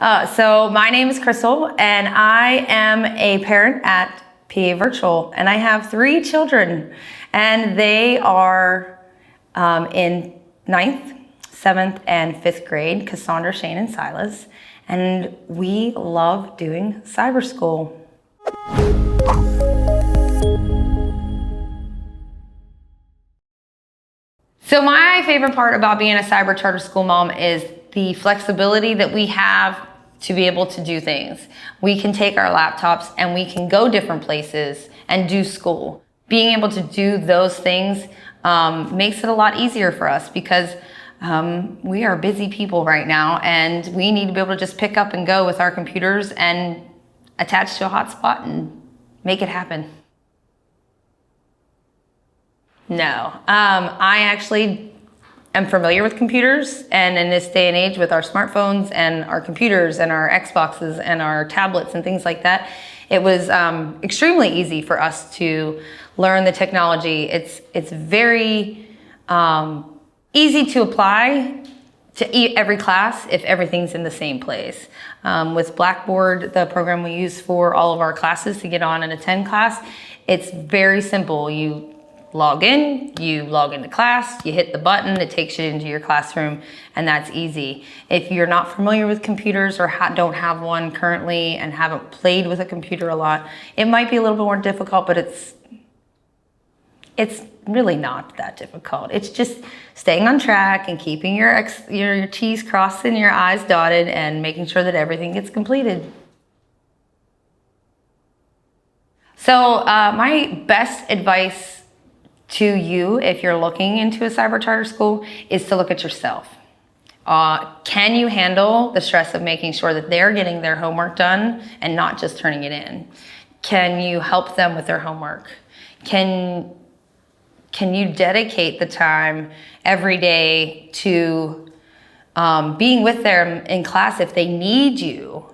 So my name is Crystal, and I am a parent at PA Virtual, and I have 3 children, and they are in 9th, 7th, and 5th grade, Cassandra, Shane, and Silas, and we love doing cyber school. So my favorite part about being a cyber charter school mom is the flexibility that we have to be able to do things. We can take our laptops and we can go different places and do school. Being able to do those things makes it a lot easier for us because we are busy people right now, and we need to be able to just pick up and go with our computers and attach to a hotspot and make it happen. No, I actually am familiar with computers, and in this day and age with our smartphones and our computers and our Xboxes and our tablets and things like that, it was extremely easy for us to learn the technology. It's very easy to apply to every class if everything's in the same place. With Blackboard, the program we use for all of our classes to get on and attend class, it's very simple. You log in, you log into class, you hit the button, it takes you into your classroom, and that's easy. If you're not familiar with computers or don't have one currently and haven't played with a computer a lot, it might be a little bit more difficult, but it's really not that difficult. It's just staying on track and keeping your T's crossed and your I's dotted and making sure that everything gets completed. So my best advice to you, if you're looking into a cyber charter school, is to look at yourself. Can you handle the stress of making sure that they're getting their homework done and not just turning it in? Can you help them with their homework? Can you dedicate the time every day to being with them in class if they need you?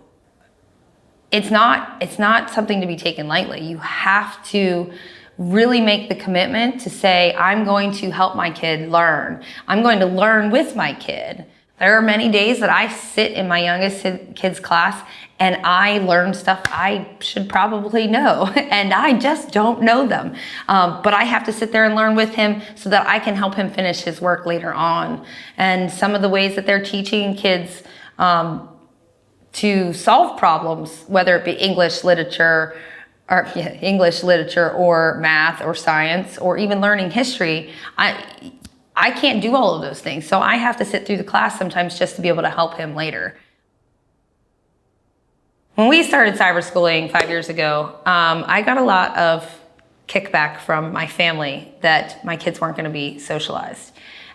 It's not something to be taken lightly. You have to really make the commitment to say, I'm going to help my kid learn. I'm going to learn with my kid. There are many days that I sit in my youngest kid's class and I learn stuff I should probably know, and I just don't know them. But I have to sit there and learn with him so that I can help him finish his work later on. And some of the ways that they're teaching kids to solve problems, whether it be English literature or math or science or even learning history, I can't do all of those things. So I have to sit through the class sometimes just to be able to help him later. When we started cyber schooling 5 years ago, I got a lot of kickback from my family that my kids weren't going to be socialized.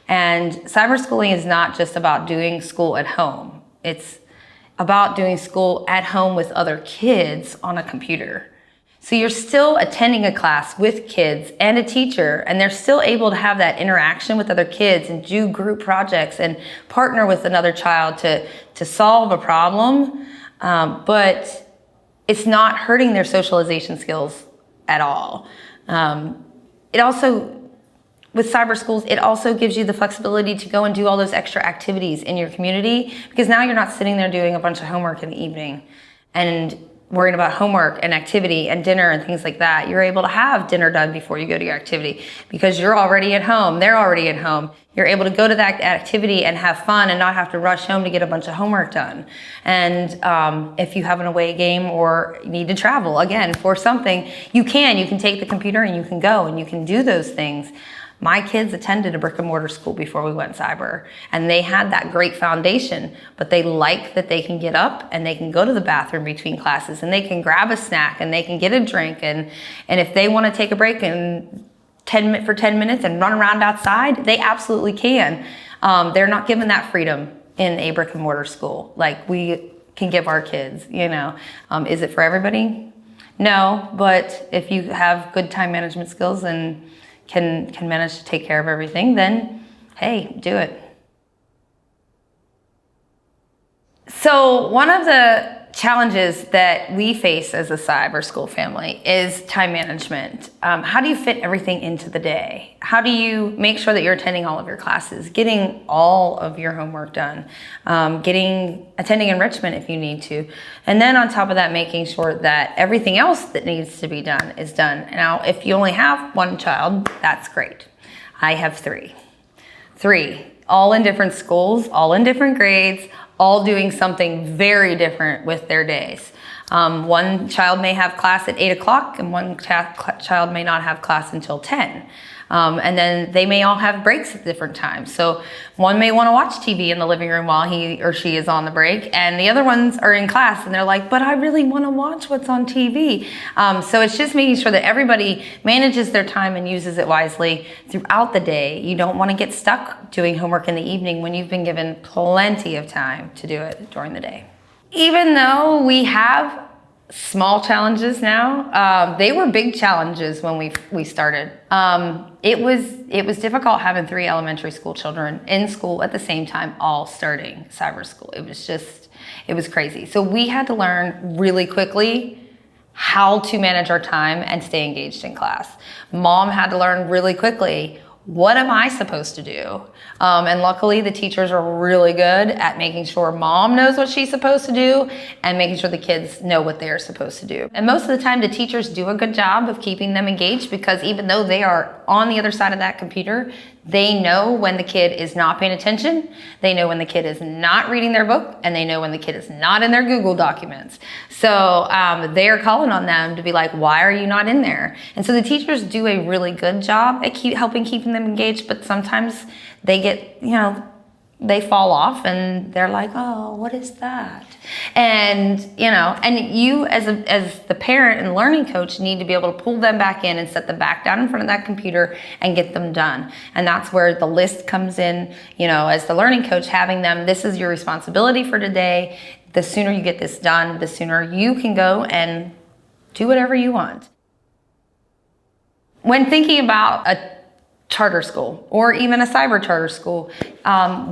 And cyber schooling is not just about doing school at home. It's about doing school at home with other kids on a computer. So you're still attending a class with kids and a teacher, and they're still able to have that interaction with other kids and do group projects and partner with another child to solve a problem, but it's not hurting their socialization skills at all. With cyber schools, it also gives you the flexibility to go and do all those extra activities in your community, because now you're not sitting there doing a bunch of homework in the evening and worrying about homework and activity and dinner and things like that. You're able to have dinner done before you go to your activity because you're already at home, they're already at home. You're able to go to that activity and have fun and not have to rush home to get a bunch of homework done. And if you have an away game or need to travel, again, for something, you can take the computer and you can go and you can do those things. My kids attended a brick and mortar school before we went cyber, and they had that great foundation, but they like that they can get up and they can go to the bathroom between classes and they can grab a snack and they can get a drink, and if they want to take a break and 10 minutes and run around outside, they absolutely can. They're not given that freedom in a brick and mortar school like we can give our kids, Is it for everybody? No, but if you have good time management skills and can manage to take care of everything, then hey, do it. So one of the challenges that we face as a cyber school family is time management. How do you fit everything into the day? How do you make sure that you're attending all of your classes, getting all of your homework done, attending enrichment if you need to, and then on top of that, making sure that everything else that needs to be done is done. Now, if you only have one child, that's great. I have three, all in different schools, all in different grades, all doing something very different with their days. One child may have class at 8 o'clock and one child may not have class until 10. And then they may all have breaks at different times. So one may want to watch TV in the living room while he or she is on the break, and the other ones are in class and they're like, but I really want to watch what's on TV. So it's just making sure that everybody manages their time and uses it wisely throughout the day. You don't want to get stuck doing homework in the evening when you've been given plenty of time to do it during the day. Even though we have small challenges now, they were big challenges when we started. It was difficult having 3 elementary school children in school at the same time, all starting cyber school. It was crazy. So we had to learn really quickly how to manage our time and stay engaged in class. Mom had to learn really quickly, what am I supposed to do? And luckily the teachers are really good at making sure mom knows what she's supposed to do and making sure the kids know what they're supposed to do. And most of the time the teachers do a good job of keeping them engaged, because even though they are on the other side of that computer, they know when the kid is not paying attention, they know when the kid is not reading their book, and they know when the kid is not in their Google documents. So they're calling on them to be like, why are you not in there? And so the teachers do a really good job at helping keeping them engaged, but sometimes they get, they fall off and they're like, oh, what is that? And, and you as the parent and learning coach need to be able to pull them back in and set them back down in front of that computer and get them done. And that's where the list comes in, as the learning coach, having them, this is your responsibility for today. The sooner you get this done, the sooner you can go and do whatever you want. When thinking about a charter school or even a cyber charter school,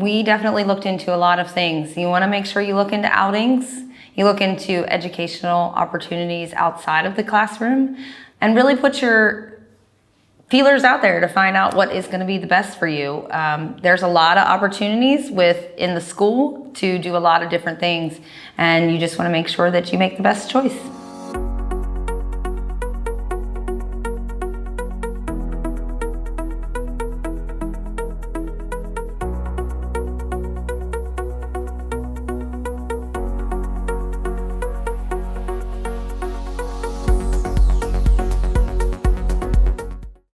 we definitely looked into a lot of things. You want to make sure you look into outings, you look into educational opportunities outside of the classroom, and really put your feelers out there to find out what is going to be the best for you. There's a lot of opportunities within the school to do a lot of different things, and you just want to make sure that you make the best choice.